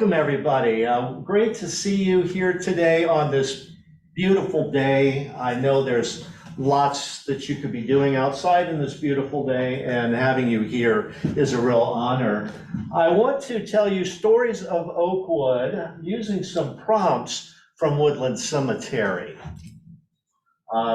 Welcome, everybody. Great to see you here today on this beautiful day. I know there's lots that you could be doing outside in this beautiful day, and having you here is a real honor. I want to tell you stories of Oakwood using some prompts from Woodland Cemetery.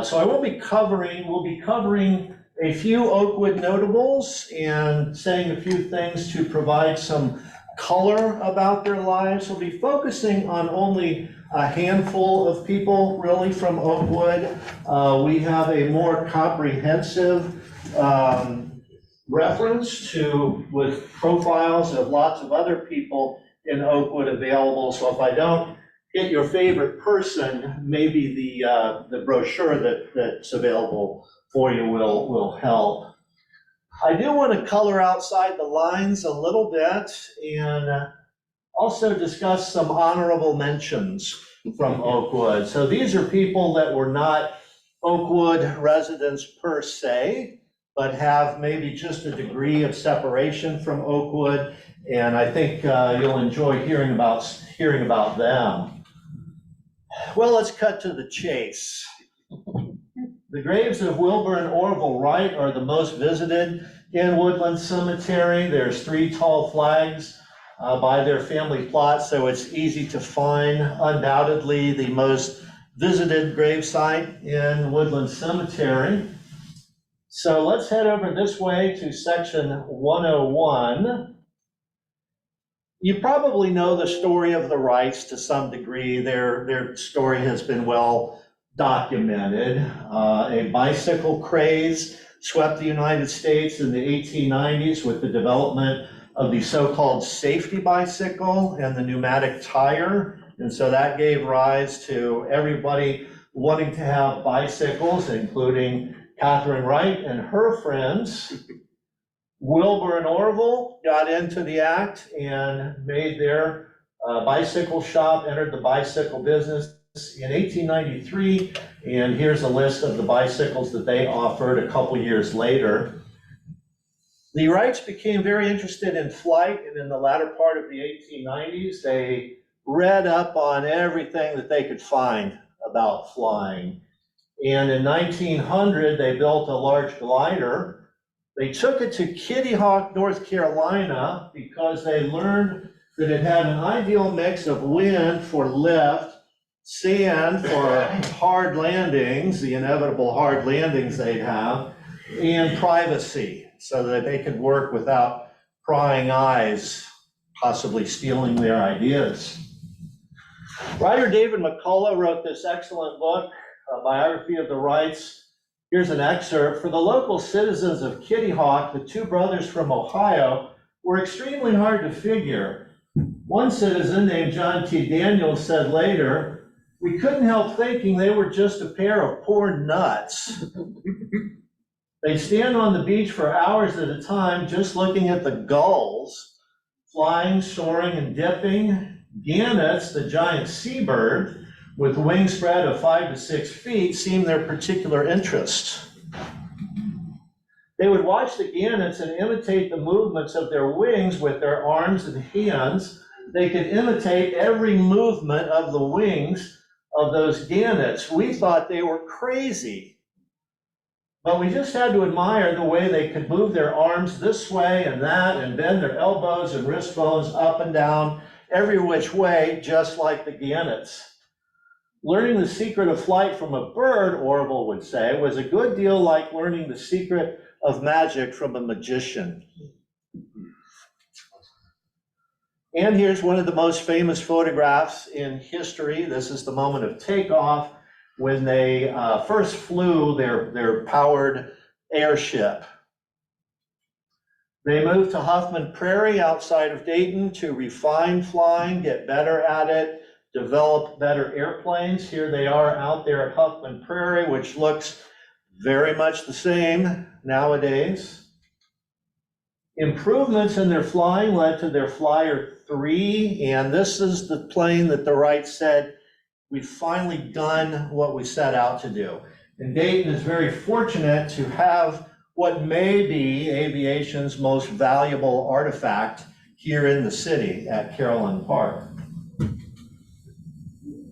So we'll be covering a few Oakwood notables and saying a few things to provide some color about their lives. We'll be focusing on only a handful of people really from Oakwood. We have a more comprehensive reference with profiles of lots of other people in Oakwood available. So if I don't get your favorite person, maybe the brochure that's available for you will help. I do want to color outside the lines a little bit and also discuss some honorable mentions from Oakwood. So these are people that were not Oakwood residents per se, but have maybe just a degree of separation from Oakwood. And I think you'll enjoy hearing about them. Well, let's cut to the chase. The graves of Wilbur and Orville Wright are the most visited in Woodland Cemetery. There's 3 tall flags by their family plot, so it's easy to find. Undoubtedly the most visited gravesite in Woodland Cemetery. So let's head over this way to section 101. You probably know the story of the Wrights to some degree. Their story has been well documented. A bicycle craze swept the United States in the 1890s with the development of the so-called safety bicycle and the pneumatic tire. And so that gave rise to everybody wanting to have bicycles, including Catherine Wright and her friends. Wilbur and Orville got into the act and made their bicycle shop, entered the bicycle business in 1893, and here's a list of the bicycles that they offered a couple years later. The Wrights became very interested in flight, and in the latter part of the 1890s, they read up on everything that they could find about flying. And in 1900, they built a large glider. They took it to Kitty Hawk, North Carolina, because they learned that it had an ideal mix of wind for lift, sand for hard landings, the inevitable hard landings they'd have, and privacy, so that they could work without prying eyes, possibly stealing their ideas. Writer David McCullough wrote this excellent book, a biography of the Wrights. Here's an excerpt. For the local citizens of Kitty Hawk, the 2 brothers from Ohio were extremely hard to figure. One citizen named John T. Daniels said later, "We couldn't help thinking they were just a pair of poor nuts." They'd stand on the beach for hours at a time just looking at the gulls, flying, soaring, and dipping. Gannets, the giant seabird, with wingspread of 5 to 6 feet, seemed their particular interest. They would watch the gannets and imitate the movements of their wings with their arms and hands. They could imitate every movement of the wings of those gannets. We thought they were crazy, but we just had to admire the way they could move their arms this way and that, and bend their elbows and wrist bones up and down, every which way, just like the gannets. Learning the secret of flight from a bird, Orville would say, was a good deal like learning the secret of magic from a magician. And here's one of the most famous photographs in history. This is the moment of takeoff when they first flew their powered airship. They moved to Huffman Prairie outside of Dayton to refine flying, get better at it, develop better airplanes. Here they are out there at Huffman Prairie, which looks very much the same nowadays. Improvements in their flying led to their Flyer 3, and this is the plane that the Wrights said, "We've finally done what we set out to do." And Dayton is very fortunate to have what may be aviation's most valuable artifact here in the city at Carolyn Park.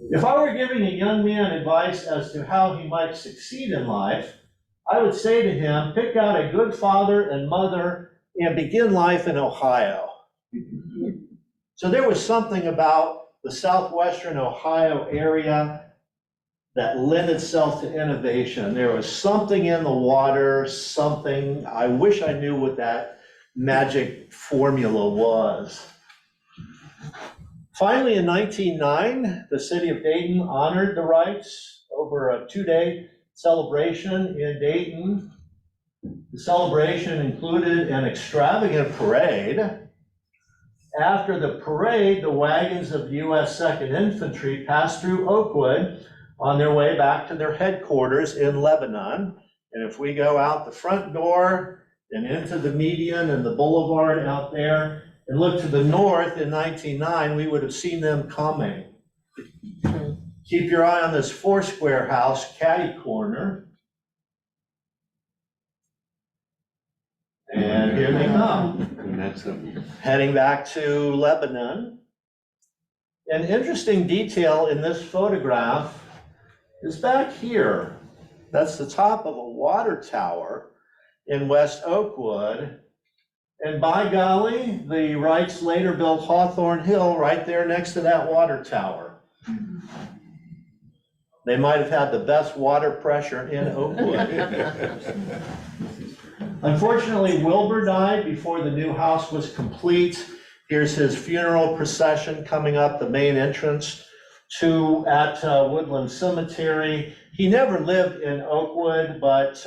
If I were giving a young man advice as to how he might succeed in life, I would say to him, pick out a good father and mother and begin life in Ohio. So there was something about the southwestern Ohio area that lent itself to innovation. There was something in the water, something, I wish I knew what that magic formula was. Finally, in 1909, the city of Dayton honored the Wrights over a 2-day celebration in Dayton. The celebration included an extravagant parade. After the parade, the wagons of the U.S. 2nd Infantry passed through Oakwood on their way back to their headquarters in Lebanon. And if we go out the front door and into the median and the boulevard out there and look to the north in 1909, we would have seen them coming. Keep your eye on this Foursquare house, catty corner. And here they come, heading back to Lebanon. An interesting detail in this photograph is back here. That's the top of a water tower in West Oakwood. And by golly, the Wrights later built Hawthorne Hill right there next to that water tower. They might have had the best water pressure in Oakwood. Unfortunately, Wilbur died before the new house was complete. Here's his funeral procession coming up the main entrance at Woodland Cemetery. He never lived in Oakwood, but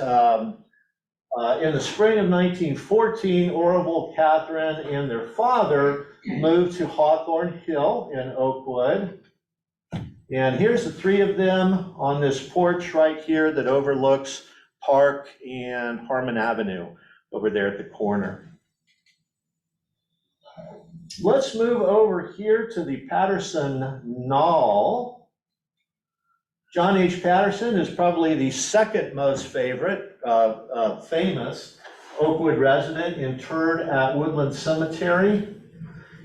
in the spring of 1914, Orville, Catherine, and their father moved to Hawthorne Hill in Oakwood. And here's the three of them on this porch right here that overlooks Park and Harmon Avenue over there at the corner. Let's move over here to the Patterson Knoll. John H. Patterson is probably the second most famous Oakwood resident interred at Woodland Cemetery.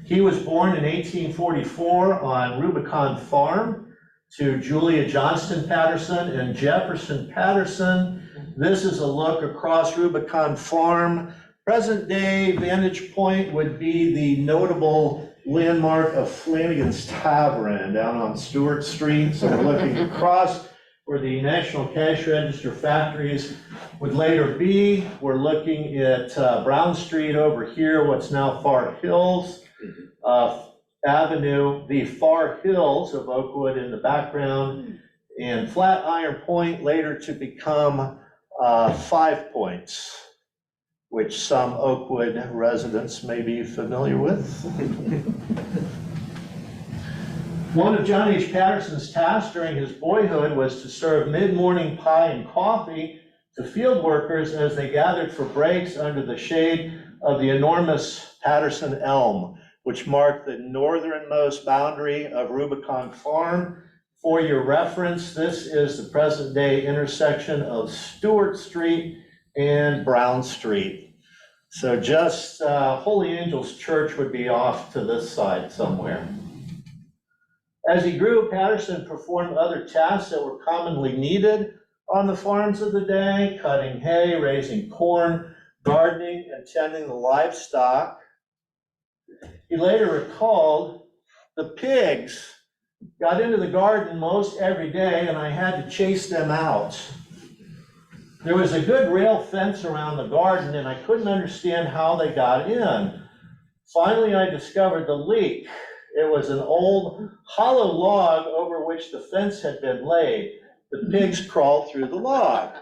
He was born in 1844 on Rubicon Farm to Julia Johnston Patterson and Jefferson Patterson. This is a look across Rubicon Farm. Present day vantage point would be the notable landmark of Flanagan's Tavern down on Stewart Street. So we're looking across where the National Cash Register factories would later be. We're looking at Brown Street over here, what's now Far Hills Avenue, the Far Hills of Oakwood in the background, and Flatiron Point later to become 5 Points, which some Oakwood residents may be familiar with. One of John H. Patterson's tasks during his boyhood was to serve mid-morning pie and coffee to field workers as they gathered for breaks under the shade of the enormous Patterson elm, which marked the northernmost boundary of Rubicon Farm. For your reference, this is the present-day intersection of Stewart Street and Brown Street. So just Holy Angels Church would be off to this side somewhere. As he grew, Patterson performed other tasks that were commonly needed on the farms of the day: cutting hay, raising corn, gardening, and tending the livestock. He later recalled, the pigs got into the garden most every day and I had to chase them out. There was a good rail fence around the garden and I couldn't understand how they got in. Finally, I discovered the leak. It was an old hollow log over which the fence had been laid. The pigs crawled through the log.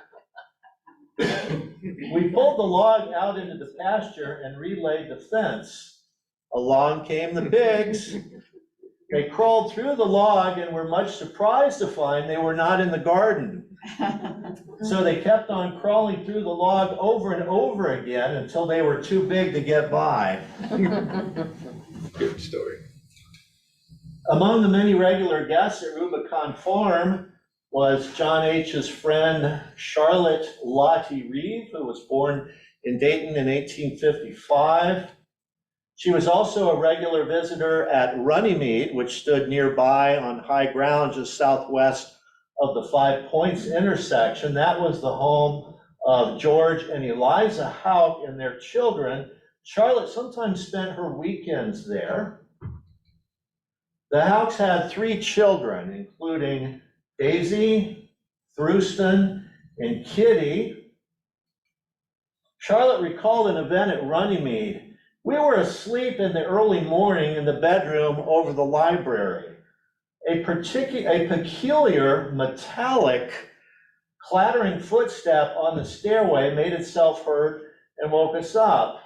We pulled the log out into the pasture and relayed the fence. Along came the pigs. They crawled through the log and were much surprised to find they were not in the garden. So they kept on crawling through the log over and over again until they were too big to get by. Good story. Among the many regular guests at Rubicon Farm was John H.'s friend Charlotte Lottie Reeve, who was born in Dayton in 1855. She was also a regular visitor at Runnymede, which stood nearby on high ground just southwest of the Five Points intersection. That was the home of George and Eliza Houck and their children. Charlotte sometimes spent her weekends there. The Houcks had 3 children, including Daisy, Thruston, and Kitty. Charlotte recalled an event at Runnymede. We were asleep in the early morning in the bedroom over the library. A peculiar metallic clattering footstep on the stairway made itself heard and woke us up.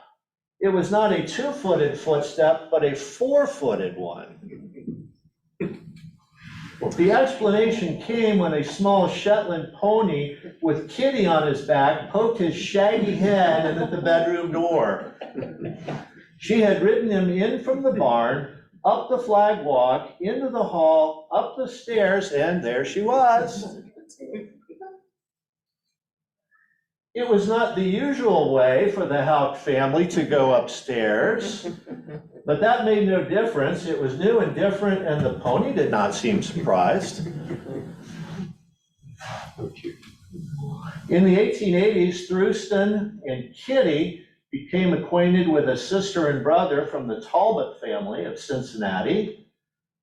It was not a 2-footed footstep, but a 4-footed one. Well, the explanation came when a small Shetland pony with Kitty on his back poked his shaggy head in at the bedroom door. She had ridden him in from the barn, up the flag walk, into the hall, up the stairs, and there she was. It was not the usual way for the Houck family to go upstairs, but that made no difference. It was new and different, and the pony did not seem surprised. In the 1880s, Thruston and Kitty became acquainted with a sister and brother from the Talbot family of Cincinnati.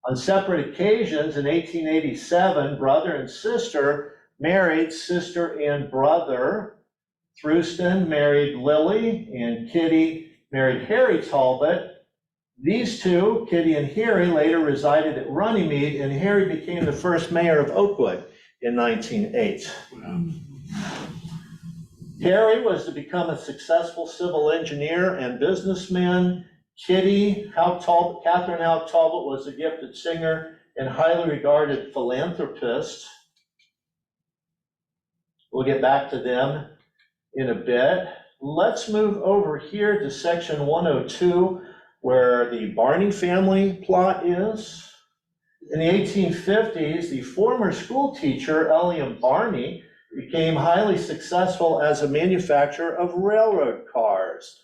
On separate occasions, in 1887, brother and sister married sister and brother. Thruston married Lily, and Kitty married Harry Talbot. These two, Kitty and Harry, later resided at Runnymede, and Harry became the first mayor of Oakwood in 1908. Wow. Harry was to become a successful civil engineer and businessman. Kitty Catherine Houck Talbot was a gifted singer and highly regarded philanthropist. We'll get back to them in a bit. Let's move over here to section 102, where the Barney family plot is. In the 1850s, the former school teacher, Eliam Barney, became highly successful as a manufacturer of railroad cars.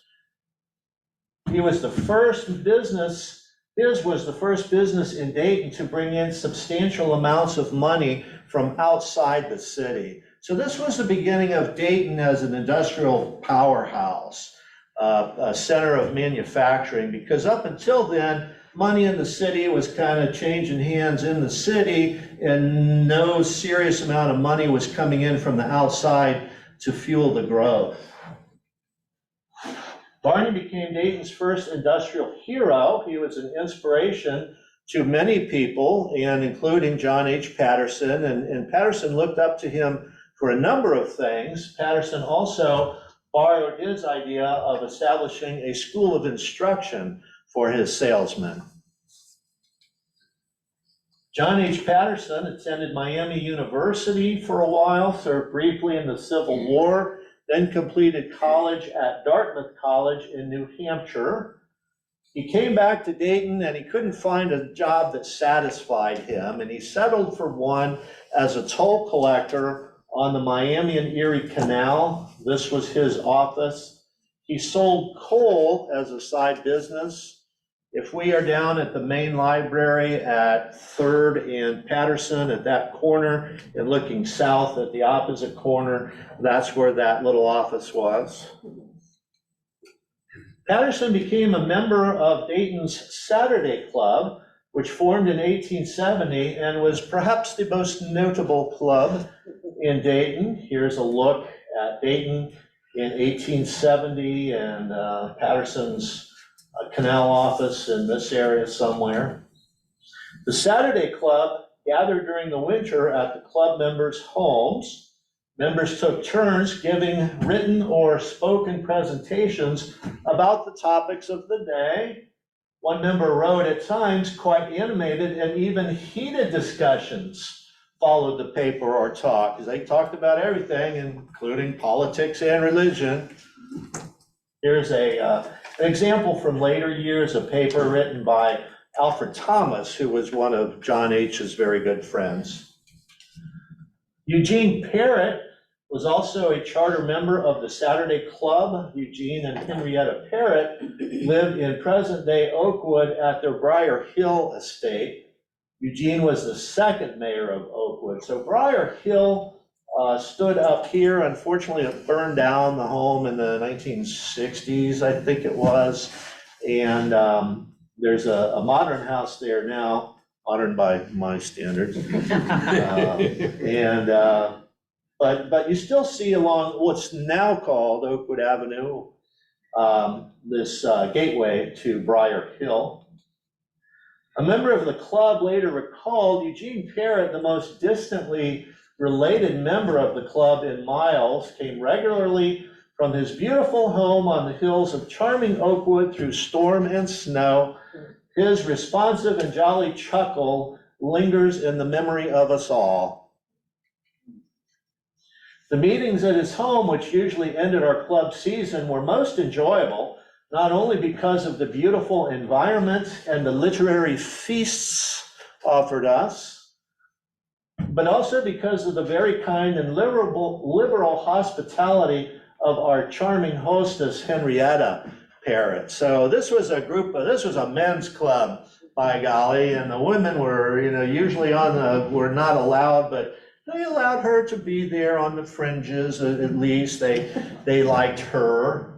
He was the first business, his was the first business in Dayton to bring in substantial amounts of money from outside the city. So this was the beginning of Dayton as an industrial powerhouse, a center of manufacturing, because up until then, money in the city was kind of changing hands in the city, and no serious amount of money was coming in from the outside to fuel the growth. Barney became Dayton's first industrial hero. He was an inspiration to many people, and including John H. Patterson, and Patterson looked up to him for a number of things. Patterson also borrowed his idea of establishing a school of instruction for his salesmen. John H. Patterson attended Miami University for a while, served briefly in the Civil War, then completed college at Dartmouth College in New Hampshire. He came back to Dayton and he couldn't find a job that satisfied him, and he settled for one as a toll collector on the Miami and Erie Canal. This was his office. He sold coal as a side business. If we are down at the main library at 3rd and Patterson at that corner and looking south at the opposite corner, that's where that little office was. Patterson became a member of Dayton's Saturday Club, which formed in 1870 and was perhaps the most notable club in Dayton. Here's a look at Dayton in 1870 and Patterson's canal office in this area somewhere. The Saturday Club gathered during the winter at the club members' homes. Members took turns giving written or spoken presentations about the topics of the day. One member wrote, at times quite animated and even heated discussions followed the paper or talk, because they talked about everything, including politics and religion. Here's an example from later years, a paper written by Alfred Thomas, who was one of John H.'s very good friends. Eugene Parrott was also a charter member of the Saturday Club. Eugene and Henrietta Parrott lived in present-day Oakwood at their Briar Hill estate. Eugene was the second mayor of Oakwood. So Briar Hill stood up here. Unfortunately, it burned down, the home, in the 1960s, I think it was. And there's a modern house there now, modern by my standards. But you still see along what's now called Oakwood Avenue, this gateway to Briar Hill. A member of the club later recalled Eugene Parrott, the most distantly related member of the club in miles, came regularly from his beautiful home on the hills of charming Oakwood through storm and snow. His responsive and jolly chuckle lingers in the memory of us all. The meetings at his home, which usually ended our club season, were most enjoyable, not only because of the beautiful environment and the literary feasts offered us, but also because of the very kind and liberal hospitality of our charming hostess, Henrietta Parrott. So this was a men's club, by golly, and the women were, usually were not allowed, but they allowed her to be there on the fringes, at least. They liked her.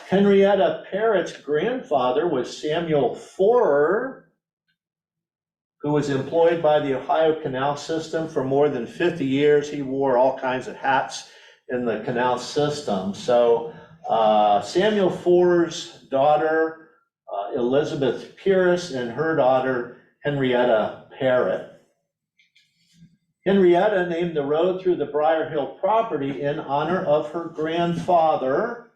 Henrietta Parrott's grandfather was Samuel Forer, who was employed by the Ohio Canal System for more than 50 years. He wore all kinds of hats in the canal system. So Samuel Forer's daughter, Elizabeth Pierce, and her daughter, Henrietta Parrott. Henrietta named the road through the Briar Hill property in honor of her grandfather.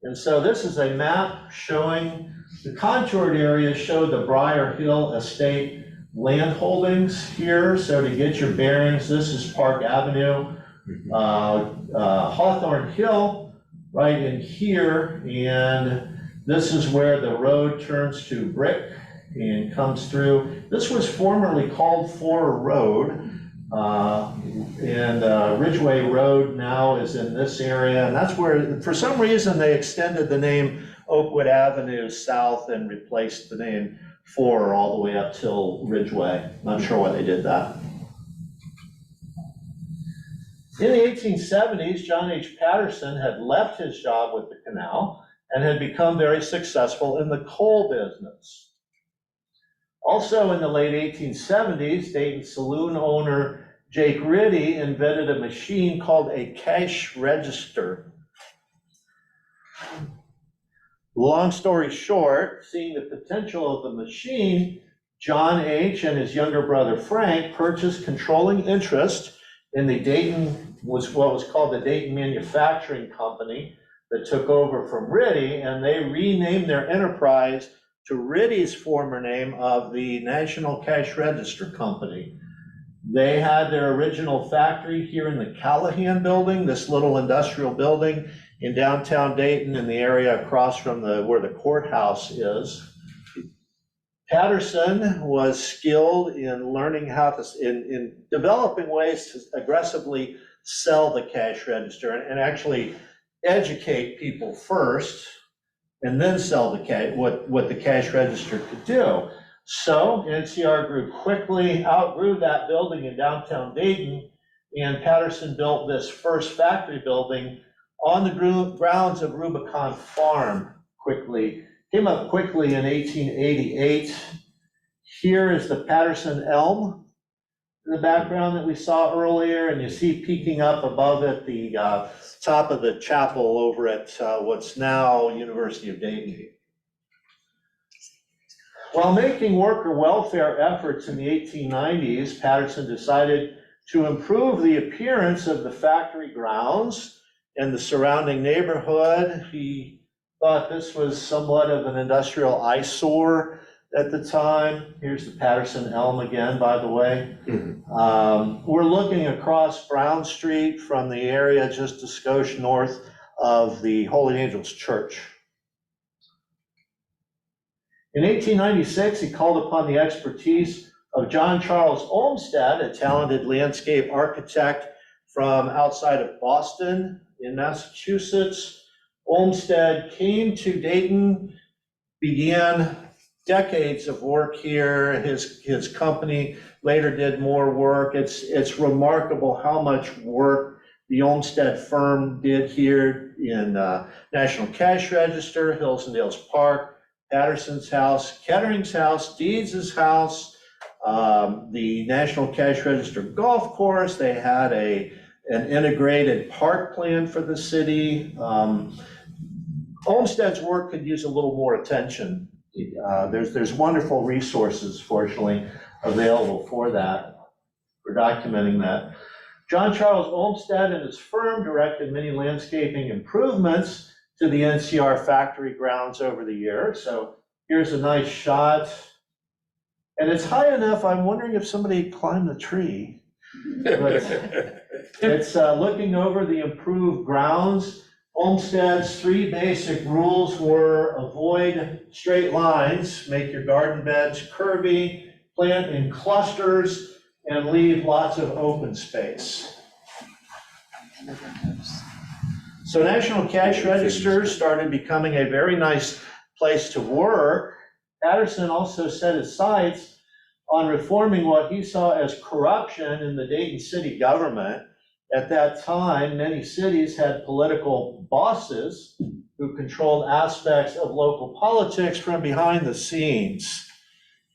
And so this is a map showing the contoured area, showed the Briar Hill estate land holdings here. So to get your bearings, this is Park Avenue, Hawthorne Hill right in here. And this is where the road turns to Brick and comes through. This was formerly called Forer Road. Ridgeway Road now is in this area, and that's where, for some reason, they extended the name Oakwood Avenue south and replaced the name Forer all the way up till Ridgeway. Not sure why they did that. In the 1870s, John H. Patterson had left his job with the canal and had become very successful in the coal business. Also in the late 1870s, Dayton saloon owner Jake Riddy invented a machine called a cash register. Long story short, seeing the potential of the machine, John H. and his younger brother Frank purchased controlling interest in the Dayton, what was called the Dayton Manufacturing Company, that took over from Riddy, and they renamed their enterprise to Riddy's former name of the National Cash Register Company. They had their original factory here in the Callahan building, this little industrial building in downtown Dayton, in the area across from where the courthouse is. Patterson was skilled in learning how to, in developing ways to aggressively sell the cash register and actually educate people first, and then sell what the cash register could do. So NCR outgrew that building in downtown Dayton, and Patterson built this first factory building on the grounds of Rubicon Farm came up quickly in 1888. Here is the Patterson elm in the background that we saw earlier, and you see peeking up above it the top of the chapel over at what's now University of Dayton. While making worker welfare efforts in the 1890s, Patterson decided to improve the appearance of the factory grounds and the surrounding neighborhood. He thought this was somewhat of an industrial eyesore at the time. Here's the Patterson elm again, by the way. We're looking across Brown Street from the area just a skosh north of the Holy Angels Church. In 1896, he called upon the expertise of John Charles Olmsted, a talented landscape architect from outside of Boston in Massachusetts. Olmsted came to Dayton, began decades of work here. His company later did more work. It's remarkable how much work the Olmsted firm did here in National Cash Register, Hills and Dales Park, Patterson's house, Kettering's house, Deeds' house, the National Cash Register golf course. They had an integrated park plan for the city. Olmsted's work could use a little more attention. There's wonderful resources, fortunately, available for that, for documenting that. John Charles Olmsted and his firm directed many landscaping improvements to the NCR factory grounds over the years. So here's a nice shot. And it's high enough, I'm wondering if somebody climbed the tree. It's looking over the improved grounds. Olmsted's 3 basic rules were: avoid straight lines, make your garden beds curvy, plant in clusters, and leave lots of open space. So National Cash Registers started becoming a very nice place to work. Patterson also set his sights on reforming what he saw as corruption in the Dayton city government. At that time, many cities had political bosses who controlled aspects of local politics from behind the scenes.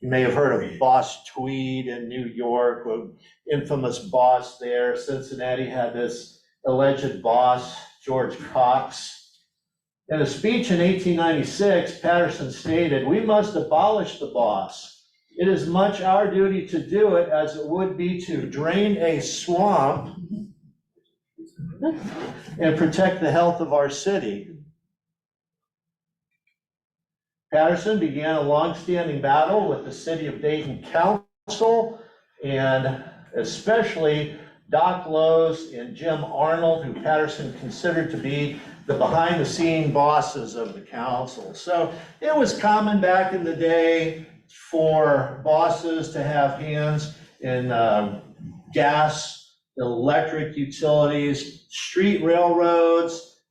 You may have heard of Boss Tweed in New York, an infamous boss there. Cincinnati had this alleged boss, George Cox. In a speech in 1896, Patterson stated, "We must abolish the boss. It is much our duty to do it as it would be to drain a swamp and protect the health of our city." Patterson began a long-standing battle with the City of Dayton Council, and especially Doc Lowe's and Jim Arnold, who Patterson considered to be the behind-the-scene bosses of the council. So it was common back in the day for bosses to have hands in gas, electric utilities, street railroads.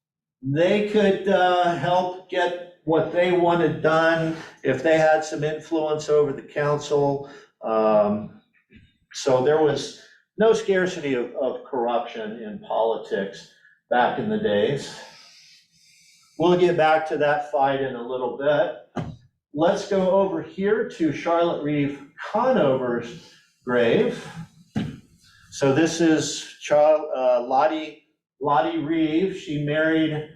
They could help get what they wanted done if they had some influence over the council. So there was no scarcity of corruption in politics back in the days. We'll get back to that fight in a little bit. Let's go over here to Charlotte Reeve Conover's grave. So this is Lottie Reeve. She married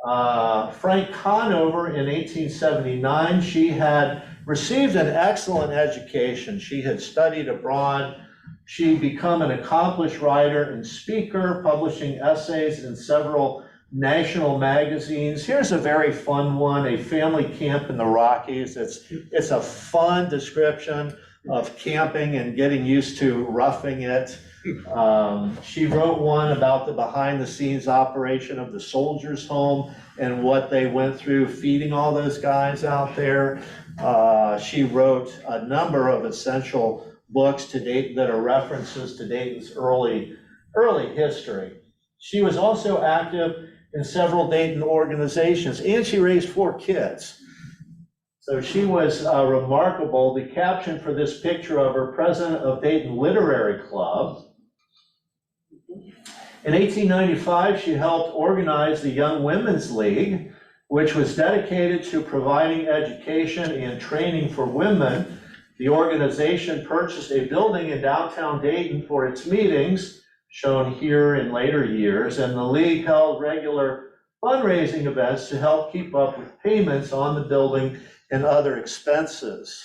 Frank Conover in 1879. She had received an excellent education. She had studied abroad. She'd become an accomplished writer and speaker, publishing essays in several national magazines. Here's a very fun one, A Family Camp in the Rockies. It's a fun description of camping and getting used to roughing it. She wrote one about the behind-the-scenes operation of the Soldiers' Home and what they went through feeding all those guys out there. She wrote a number of essential books to Dayton that are references to Dayton's early history. She was also active in several Dayton organizations, and she raised 4 kids. So she was remarkable. The caption for this picture of her, president of Dayton Literary Club. In 1895, she helped organize the Young Women's League, which was dedicated to providing education and training for women. The organization purchased a building in downtown Dayton for its meetings, shown here in later years, and the league held regular fundraising events to help keep up with payments on the building and other expenses.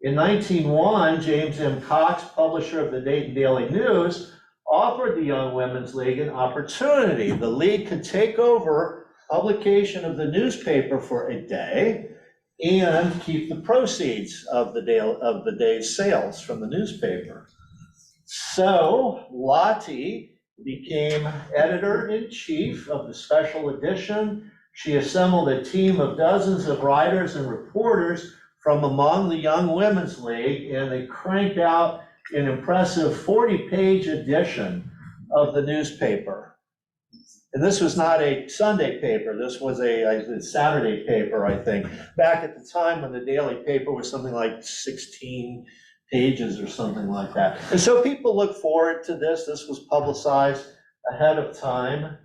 In 1901, James M. Cox, publisher of the Dayton Daily News, offered the Young Women's League an opportunity. The league could take over publication of the newspaper for a day and keep the proceeds of the day's sales from the newspaper. So Lottie became editor-in-chief of the special edition. She assembled a team of dozens of writers and reporters from among the Young Women's League, and they cranked out an impressive 40-page edition of the newspaper. And this was not a Sunday paper, this was a Saturday paper, I think, back at the time when the daily paper was something like 16 pages or something like that. And so people look forward to this. This was publicized ahead of time.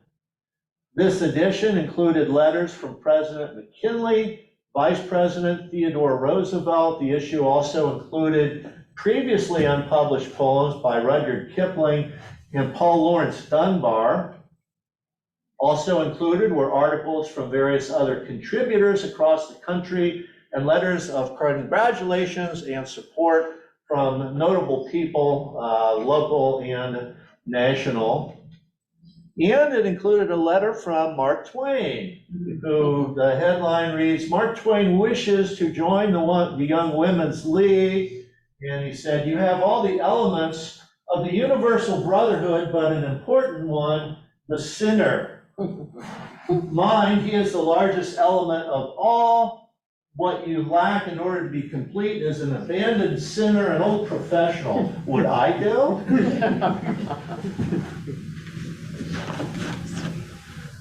This edition included letters from President McKinley, Vice President Theodore Roosevelt. The issue also included previously unpublished poems by Rudyard Kipling and Paul Laurence Dunbar. Also included were articles from various other contributors across the country and letters of congratulations and support from notable people, local and national. And it included a letter from Mark Twain, who the headline reads, "Mark Twain wishes to join the Young Women's League." And he said, "You have all the elements of the universal brotherhood, but an important one, the sinner. Mind, he is the largest element of all. What you lack in order to be complete is an abandoned sinner, an old professional. Would I do?"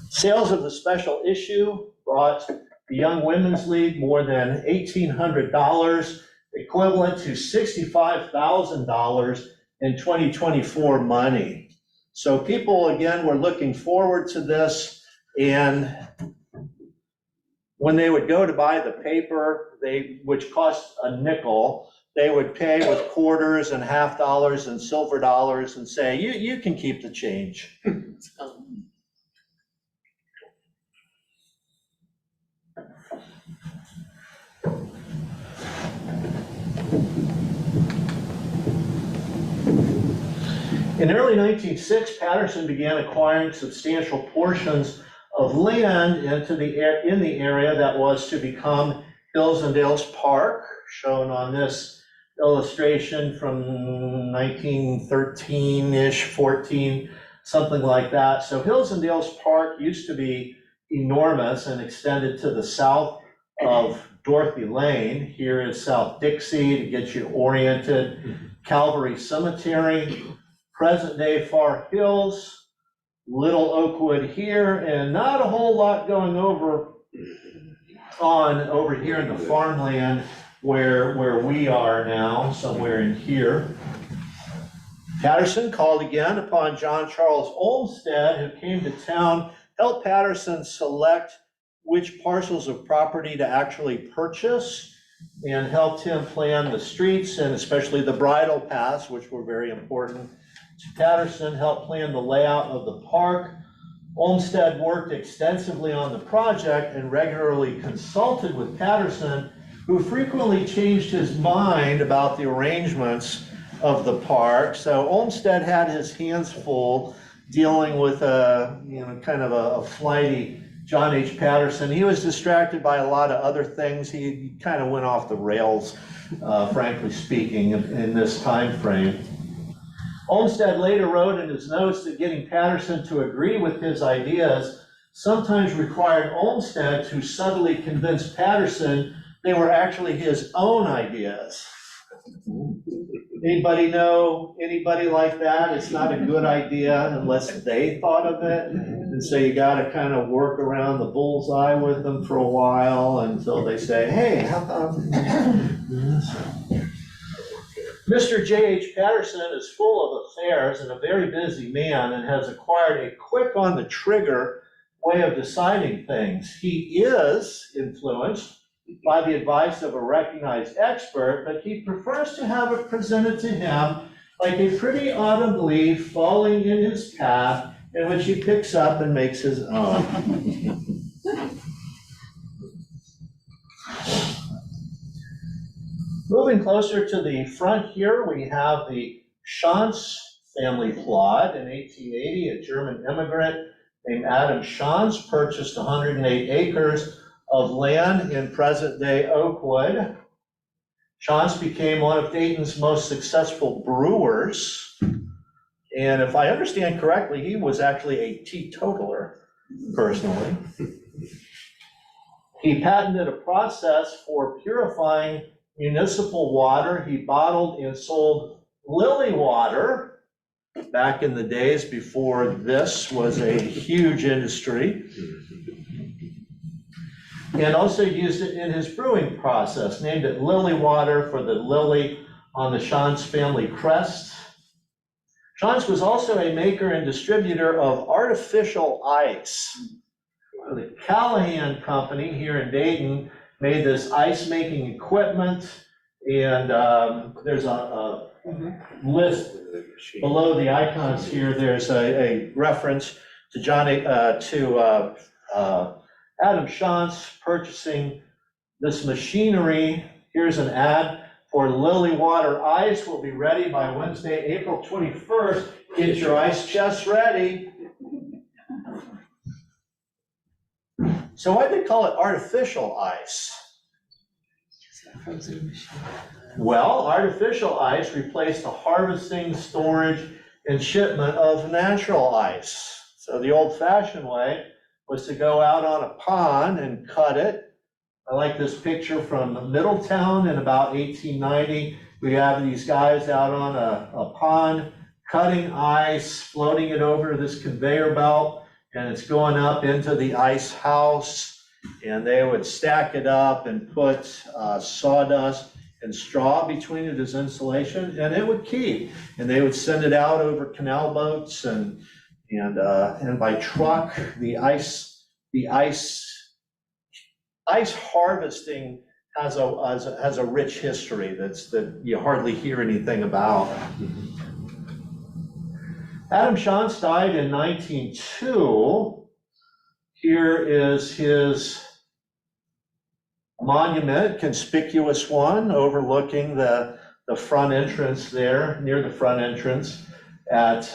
Sales of the special issue brought the Young Women's League more than $1,800, equivalent to $65,000 in 2024 money. So people, again, were looking forward to this, and when they would go to buy the paper, which cost a nickel, they would pay with quarters and half dollars and silver dollars and say, you can keep the change. In early 1906, Patterson began acquiring substantial portions of land in the area that was to become Hills and Dales Park, shown on this illustration from 1913-ish, 14, something like that. So Hills and Dales Park used to be enormous and extended to the south of Dorothy Lane. Here is South Dixie to get you oriented. Calvary Cemetery, present-day Far Hills, Little Oakwood here, and not a whole lot going over here in the farmland where we are now, somewhere in here. Patterson called again upon John Charles Olmsted, who came to town, helped Patterson select which parcels of property to actually purchase, and helped him plan the streets and especially the bridle paths, which were very important. Patterson helped plan the layout of the park. Olmsted worked extensively on the project and regularly consulted with Patterson, who frequently changed his mind about the arrangements of the park. So Olmsted had his hands full dealing with kind of a flighty John H. Patterson. He was distracted by a lot of other things. He kind of went off the rails, frankly speaking, in this time frame. Olmsted later wrote in his notes that getting Patterson to agree with his ideas sometimes required Olmsted to subtly convince Patterson they were actually his own ideas. Anybody know anybody like that? It's not a good idea unless they thought of it. And so you got to kind of work around the bullseye with them for a while until they say, "Hey, how about this?" Mr. J.H. Patterson is full of affairs and a very busy man and has acquired a quick on the trigger way of deciding things. He is influenced by the advice of a recognized expert, but he prefers to have it presented to him like a pretty autumn leaf falling in his path, in which he picks up and makes his own. Moving closer to the front here, we have the Schanz family plot. In 1880, a German immigrant named Adam Schanz purchased 108 acres of land in present-day Oakwood. Schanz became one of Dayton's most successful brewers. And if I understand correctly, he was actually a teetotaler, personally. He patented a process for purifying municipal water. He bottled and sold lily water, back in the days before this was a huge industry. And also used it in his brewing process, named it lily water for the lily on the Schanz family crest. Schanz was also a maker and distributor of artificial ice. The Callahan Company here in Dayton made this ice-making equipment, and there's a list below the icons here. There's a reference to Adam Schanz purchasing this machinery. Here's an ad for Lily Water Ice. Will be ready by Wednesday, April 21st. Get your ice chests ready. So why do they call it artificial ice? Well, artificial ice replaced the harvesting, storage, and shipment of natural ice. So the old-fashioned way was to go out on a pond and cut it. I like this picture from Middletown in about 1890. We have these guys out on a pond cutting ice, floating it over this conveyor belt, and it's going up into the ice house. And they would stack it up and put sawdust and straw between it as insulation, and it would keep. And they would send it out over canal boats and by truck. The ice harvesting has a rich history that you hardly hear anything about. Adam Schanz died in 1902. Here is his monument, conspicuous one, overlooking the front entrance there, near the front entrance at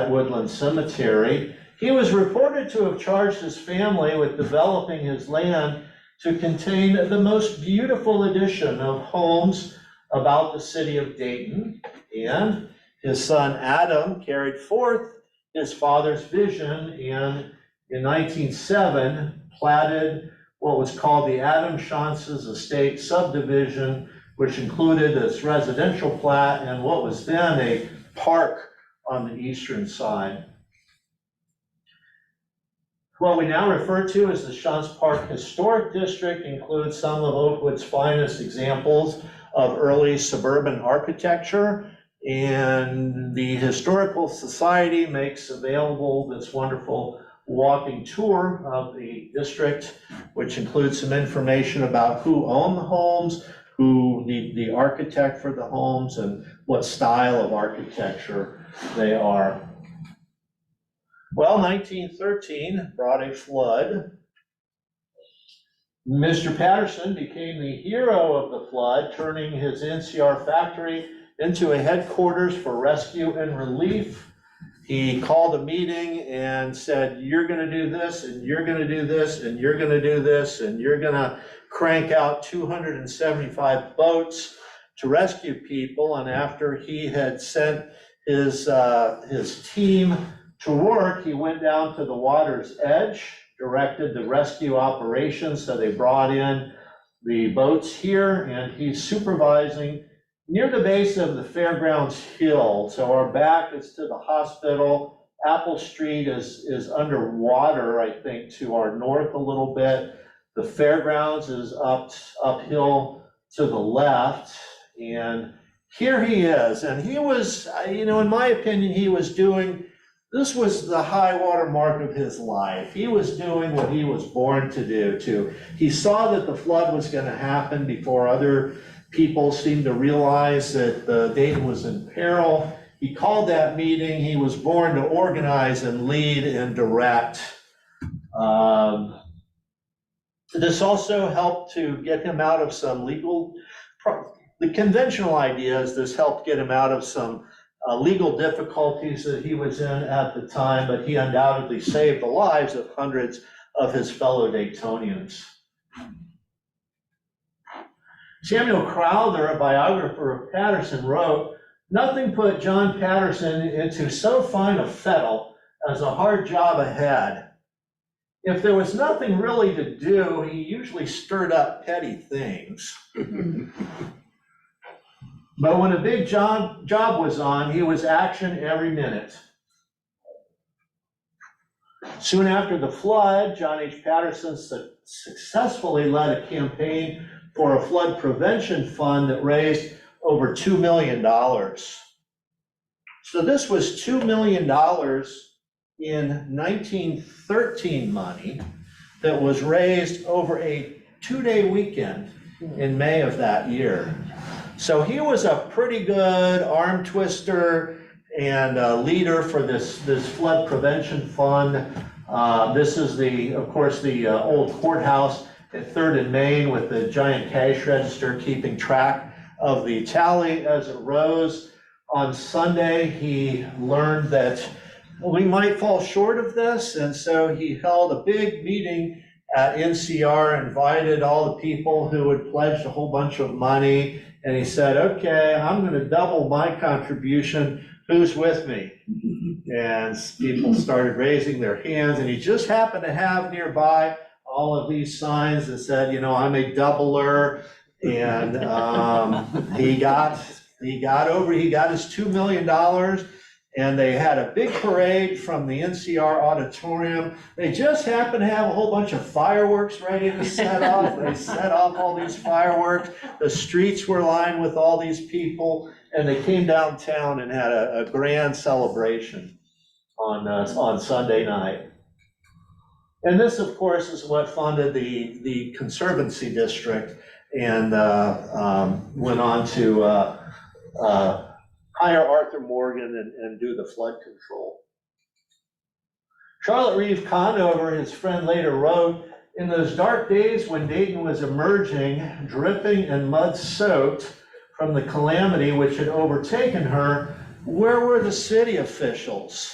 Woodland Cemetery. He was reported to have charged his family with developing his land to contain the most beautiful addition of homes about the city of Dayton. And his son Adam carried forth his father's vision and in 1907 platted what was called the Adam Schanz's Estate subdivision, which included this residential plat and what was then a park on the eastern side. What we now refer to as the Schanz Park Historic District includes some of Oakwood's finest examples of early suburban architecture, and the Historical Society makes available this wonderful walking tour of the district, which includes some information about who owned the homes, who the architect for the homes, and what style of architecture they are. Well, 1913 brought a flood. Mr. Patterson became the hero of the flood, turning his NCR factory into a headquarters for rescue and relief. He called a meeting and said, you're gonna do this, and you're gonna do this, and you're gonna do this, and you're gonna crank out 275 boats to rescue people. And after he had sent his team to work, he went down to the water's edge, directed the rescue operations. So they brought in the boats here, and he's supervising near the base of the Fairgrounds Hill. So our back is to the hospital. Apple Street is underwater, I think, to our north a little bit. The Fairgrounds is uphill to the left. And here he is. And he was, in my opinion, this was the high water mark of his life. He was doing what he was born to do. He saw that the flood was going to happen before other people seemed to realize that Dayton was in peril. He called that meeting. He was born to organize and lead and direct. This also helped to get him out of some the conventional ideas. This helped get him out of some legal difficulties that he was in at the time, but he undoubtedly saved the lives of hundreds of his fellow Daytonians. Samuel Crowther, a biographer of Patterson, wrote, "Nothing put John Patterson into so fine a fettle as a hard job ahead. If there was nothing really to do, he usually stirred up petty things." But when a big job was on, he was action every minute. Soon after the flood, John H. Patterson successfully led a campaign for a flood prevention fund that raised over $2 million. So this was $2 million in 1913 money that was raised over a 2-day weekend in May of that year. So he was a pretty good arm twister and leader for this flood prevention fund. This is of course, the old courthouse at 3rd and Main with the giant cash register keeping track of the tally as it rose. On Sunday, he learned that we might fall short of this, and so he held a big meeting at NCR, invited all the people who had pledged a whole bunch of money, and he said, okay, I'm gonna double my contribution, who's with me? And people started raising their hands, and he just happened to have nearby all of these signs that said, you know, I'm a doubler, and he got his $2 million, and they had a big parade from the NCR auditorium. They just happened to have a whole bunch of fireworks ready to set off. They set off all these fireworks. The streets were lined with all these people, and they came downtown and had a grand celebration on Sunday night. And this, of course, is what funded the Conservancy District, and went on to hire Arthur Morgan and do the flood control. Charlotte Reeve Conover, his friend, later wrote, in those dark days when Dayton was emerging, dripping and mud-soaked from the calamity which had overtaken her, where were the city officials?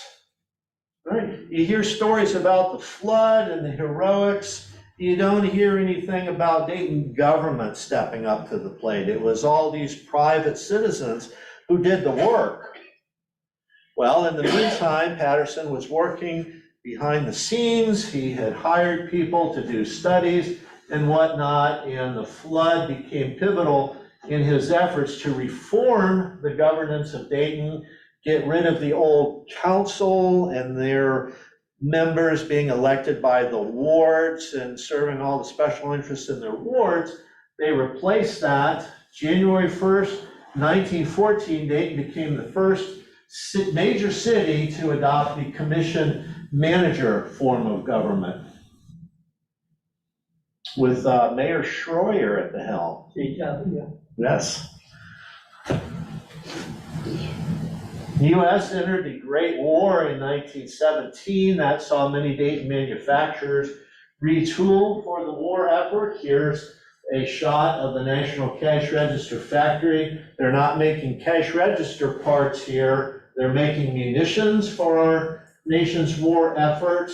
Right? You hear stories about the flood and the heroics. You don't hear anything about Dayton government stepping up to the plate. It was all these private citizens who did the work. Well, in the meantime, Patterson was working behind the scenes. He had hired people to do studies and whatnot, and the flood became pivotal in his efforts to reform the governance of Dayton, get rid of the old council and their members being elected by the wards and serving all the special interests in their wards. They replaced that. January 1st, 1914, Dayton became the first major city to adopt the commission manager form of government, with Mayor Schroyer at the helm. Yes. The U.S. entered the Great War in 1917. That saw many Dayton manufacturers retool for the war effort. Here's a shot of the National Cash Register factory. They're not making cash register parts here. They're making munitions for our nation's war effort.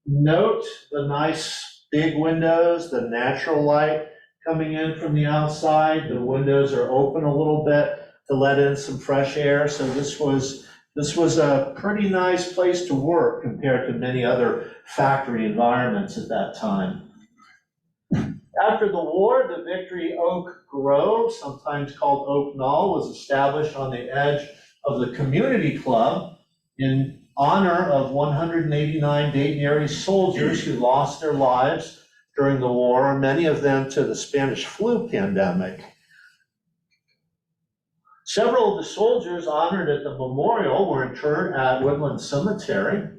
Note the nice big windows, the natural light coming in from the outside. The windows are open a little bit to let in some fresh air. So this was a pretty nice place to work compared to many other factory environments at that time. After the war, the Victory Oak Grove, sometimes called Oak Knoll, was established on the edge of the community club in honor of 189 Dayton area soldiers who lost their lives during the war, many of them to the Spanish flu pandemic. Several of the soldiers honored at the memorial were interred at Woodland Cemetery.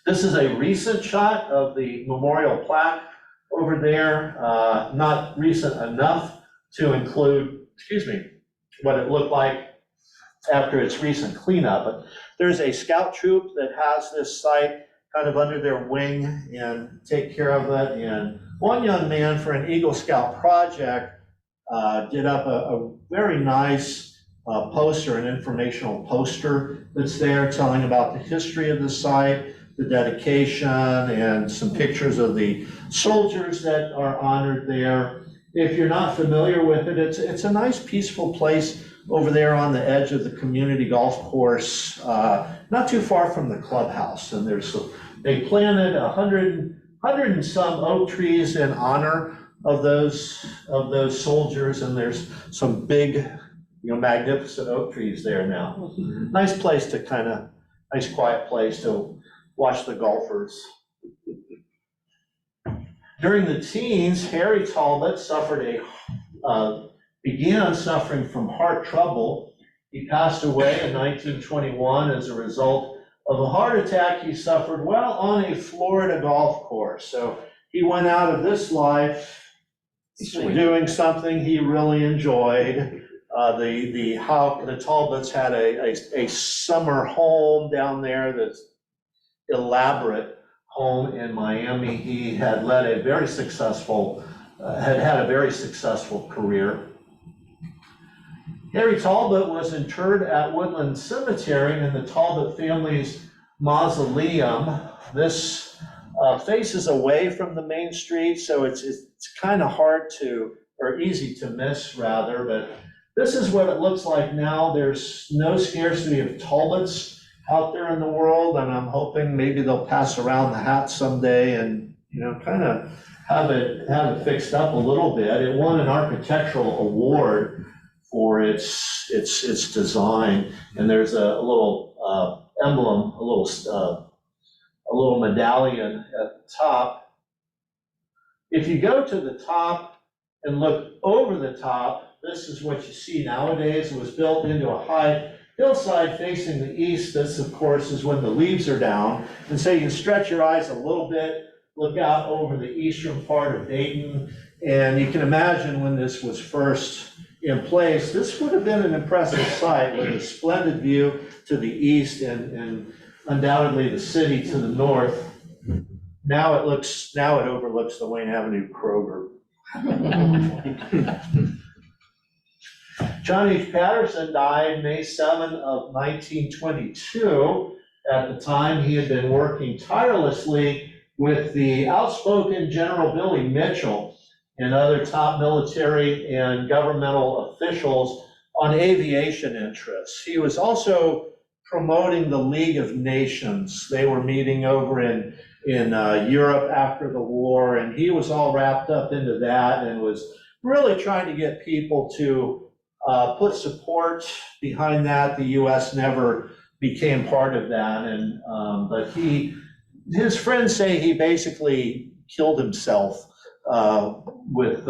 This is a recent shot of the memorial plaque over there, not recent enough to include, what it looked like after its recent cleanup. But there's a scout troop that has this site kind of under their wing and take care of it. And one young man for an Eagle Scout project did up a very nice poster, an informational poster that's there telling about the history of the site, the dedication, and some pictures of the soldiers that are honored there. If you're not familiar with it, it's a nice peaceful place over there on the edge of the community golf course, not too far from the clubhouse. And they planted 100 and some oak trees in honor of those soldiers, and there's some big, magnificent oak trees there now. Nice place to nice quiet place to watch the golfers. During the teens, Harry Talbot began suffering from heart trouble. He passed away in 1921 as a result of a heart attack he suffered while on a Florida golf course. So he went out of this life doing something he really enjoyed. The Talbots had a summer home down there, this elaborate home in Miami. He had led a very successful, had a very successful career. Harry Talbot was interred at Woodland Cemetery in the Talbot family's mausoleum. This faces away from the main street, so it's kind of hard to, or easy to miss rather, but this is what it looks like now. There's no scarcity of Talbots out there in the world, and I'm hoping maybe they'll pass around the hat someday and, kind of have it fixed up a little bit. It won an architectural award for its design, and there's a little emblem, a little medallion at the top. If you go to the top and look over the top, this is what you see nowadays. It was built into a high hillside facing the east. This, of course, is when the leaves are down. And so you can stretch your eyes a little bit, look out over the eastern part of Dayton, and you can imagine when this was first in place, this would have been an impressive sight with a splendid view to the east and undoubtedly the city to the north. Now it overlooks the Wayne Avenue Kroger. John H. Patterson died May 7 of 1922. At the time, he had been working tirelessly with the outspoken General Billy Mitchell and other top military and governmental officials on aviation interests. He was also promoting the League of Nations. They were meeting over in Europe after the war, and he was all wrapped up into that and was really trying to get people to put support behind that. The U.S. never became part of that, and but his friends say he basically killed himself with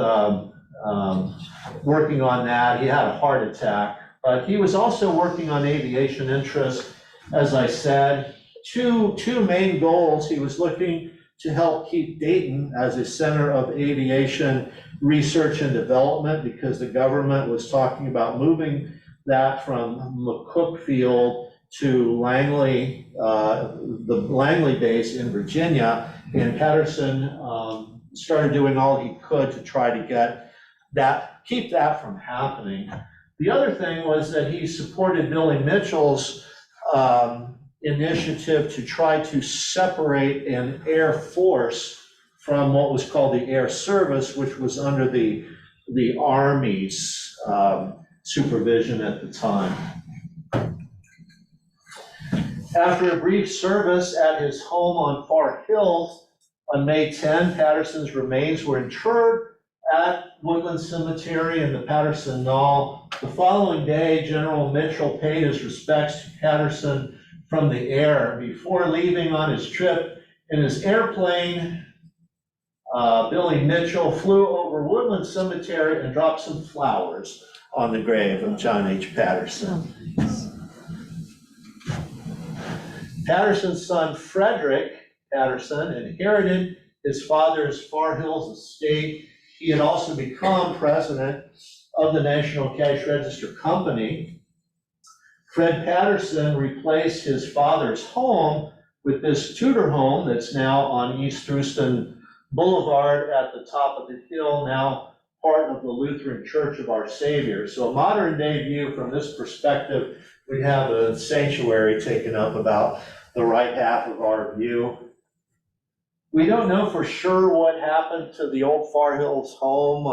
working on that. He had a heart attack, but he was also working on aviation interests. As I said, two main goals. He was looking to help keep Dayton as a center of aviation research and development, because the government was talking about moving that from McCook Field to Langley, the Langley base in Virginia, and Patterson started doing all he could to try to keep that from happening. The other thing was that he supported Billy Mitchell's initiative to try to separate an Air Force from what was called the Air Service, which was under the Army's supervision at the time. After a brief service at his home on Far Hills on May 10, Patterson's remains were interred at Woodland Cemetery in the Patterson Knoll. The following day, General Mitchell paid his respects to Patterson from the air. Before leaving on his trip in his airplane, Billy Mitchell flew over Woodland Cemetery and dropped some flowers on the grave of John H. Patterson. Patterson's son, Frederick Patterson, inherited his father's Far Hills estate. He had also become president of the National Cash Register Company. Fred Patterson replaced his father's home with this Tudor home that's now on East Houston Boulevard at the top of the hill, now part of the Lutheran Church of Our Savior. So a modern day view from this perspective, we have a sanctuary taken up about the right half of our view. We don't know for sure what happened to the old Far Hills home.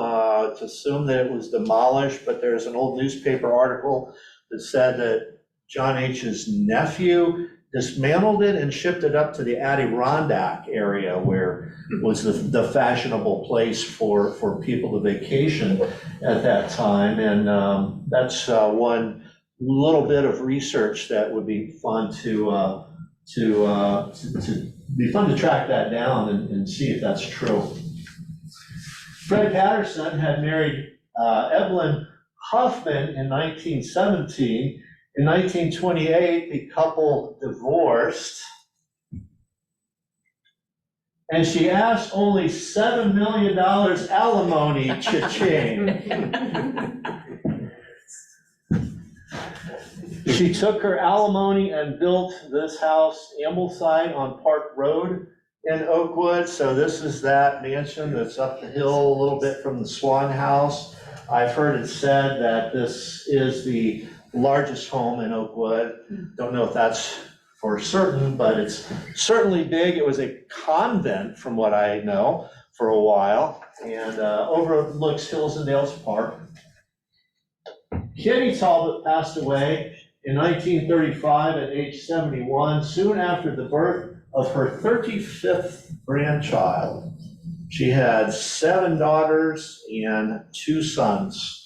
To assume that it was demolished, but there's an old newspaper article that said that John H.'s nephew dismantled it and shipped it up to the Adirondack area where was the fashionable place for people to vacation at that time. And that's one little bit of research that would be fun to be fun to track that down and see if that's true. Fred Patterson had married Evelyn Huffman in 1917. In 1928, the couple divorced, and she asked only $7 million alimony, cha-ching. She took her alimony and built this house, Ambleside, on Park Road in Oakwood. So this is that mansion that's up the hill a little bit from the Swan House. I've heard it said that this is the largest home in Oakwood. Don't know if that's for certain, but it's certainly big. It was a convent, from what I know, for a while, and overlooks Hills and Dales Park. Kitty Talbot passed away in 1935 at age 71, soon after the birth of her 35th grandchild. She had 7 daughters and 2 sons.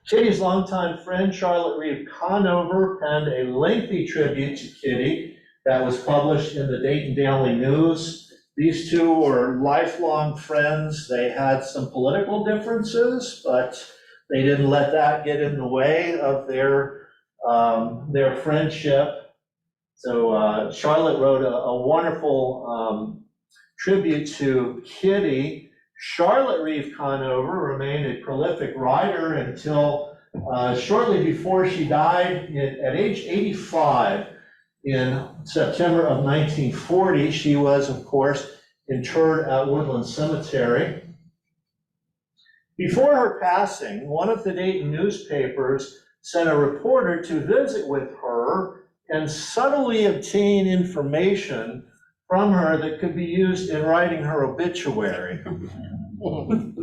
Kitty's longtime friend, Charlotte Reeve Conover, penned a lengthy tribute to Kitty that was published in the Dayton Daily News. These two were lifelong friends. They had some political differences, but they didn't let that get in the way of their friendship. So Charlotte wrote a wonderful tribute to Kitty. Charlotte Reeve Conover remained a prolific writer until shortly before she died at age 85 in September of 1940. She was, of course, interred at Woodland Cemetery. Before her passing, one of the Dayton newspapers sent a reporter to visit with her and subtly obtain information from her that could be used in writing her obituary.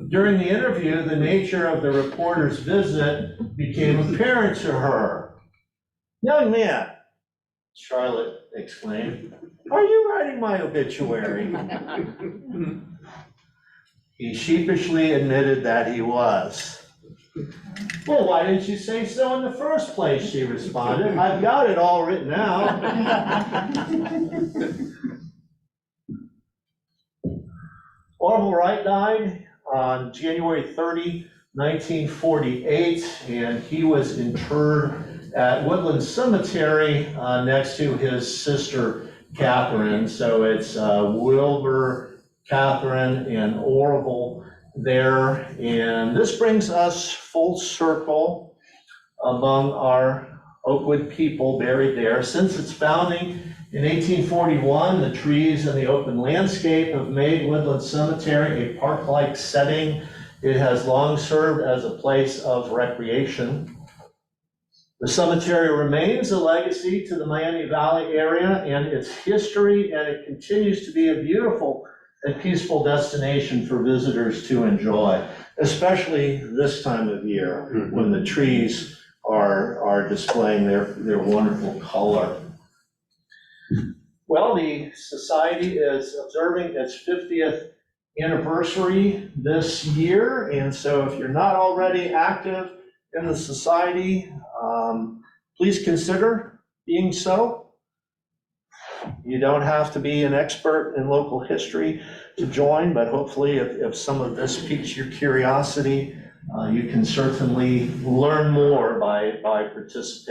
During the interview, the nature of the reporter's visit became apparent to her. "Young man," Charlotte exclaimed, "are you writing my obituary?" He sheepishly admitted that he was. "Well, why didn't you say so in the first place?" she responded. "I've got it all written out." Orville Wright died on January 30, 1948, and he was interred at Woodland Cemetery next to his sister Catherine. So it's Wilbur, Catherine, and Orville there. And this brings us full circle among our Oakwood people buried there. Since its founding in 1841, the trees and the open landscape have made Woodland Cemetery a park-like setting. It has long served as a place of recreation. The cemetery remains a legacy to the Miami Valley area and its history, and it continues to be a beautiful and peaceful destination for visitors to enjoy, especially this time of year when the trees are displaying their wonderful color. Well, the Society is observing its 50th anniversary this year, and so if you're not already active in the Society, please consider being so. You don't have to be an expert in local history to join, but hopefully if some of this piques your curiosity, you can certainly learn more by participating.